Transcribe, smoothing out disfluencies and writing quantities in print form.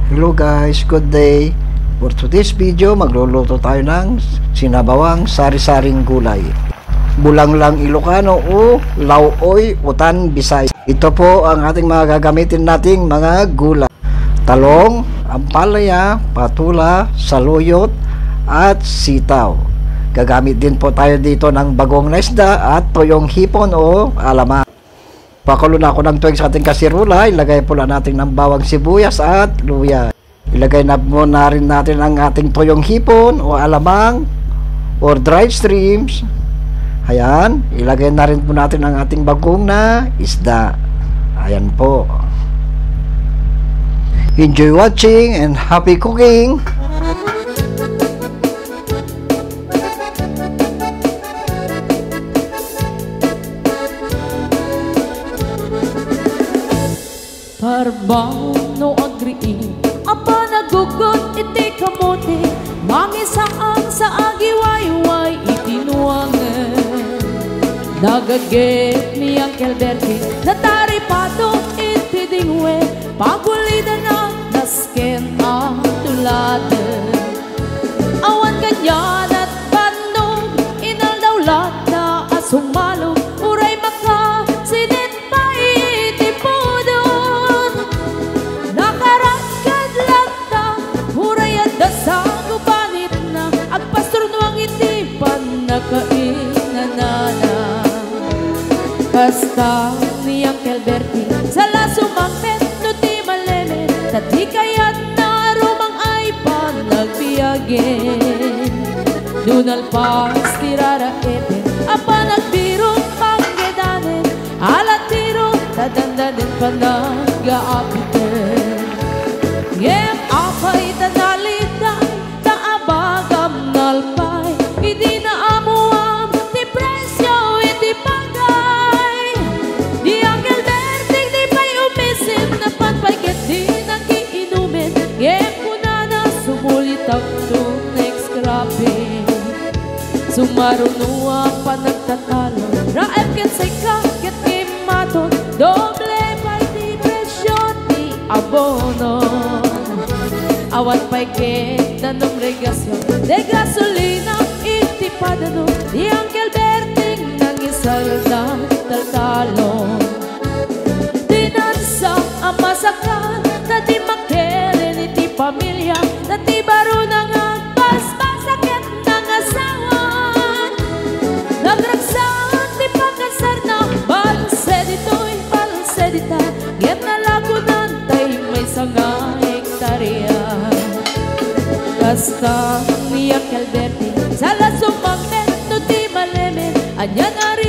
Hello guys, good day. For today's video, magluluto tayo ng sinabawang sari-saring gulay. Bulang lang Ilocano o lauoy utan Bisaya. Ito po ang ating mga gagamitin nating mga gulay. Talong, ampalaya, patula, saluyot, at sitaw. Gagamit din po tayo dito ng bagong na isda at toyong hipon o alaman. Pakulo na ako ng tuwing sa ating kasirula. Ilagay po lang natin ng bawang sibuyas at luya. Ilagay na muna rin natin ang ating toyong hipon o alamang or dried shrimps. Ayan, ilagay na rin po natin ang ating bagong na isda. Ayan po. Enjoy watching and happy cooking! Parbaw no agriin apa nagugot iti kamote mangisaan sa agiwayway itinuangan nagaget ni Uncle Bertie nataripato iti dingwe pagulida na nasken ang tuladan awan ganyan at bandong inaldawlat na asong malong uray maka sinit pa iti podon nakarakad lang ta uray at dasang ubanit na agpastor nuang iti panakainanana basta ni Uncle Bertie sala sumangpet no ti maleme tati kayat na rumang ay panagbiyagen dunal pas tirara ete apa nagbirong panggedanen alat tiro tadandanen panag-aapiten ngem apay tanalitan taabagam nalpay hindi na amuam ti presyo iti pagay di Uncle Bertie di pa'y umisim na panpayket di nakiinumin ngem kunana sumulit ang next scrapping sumarunua pa nagtatalo raep ket say kaket imaton doble pa'y di presyo di abono awan pa'y ket nanom regasyon de gasolina iti padano di Uncle Bertie nangisaldang taltalon dinansa ang masakal na di makeren iti pamilya na di baro nang agpas-pasakit ng asawan nagragsan di pagkasar na balse dito'y balse dita ngem nalagunan tay may sanga hektarya basta ni Uncle Bertie sala sumangmet no ti maleme anya nari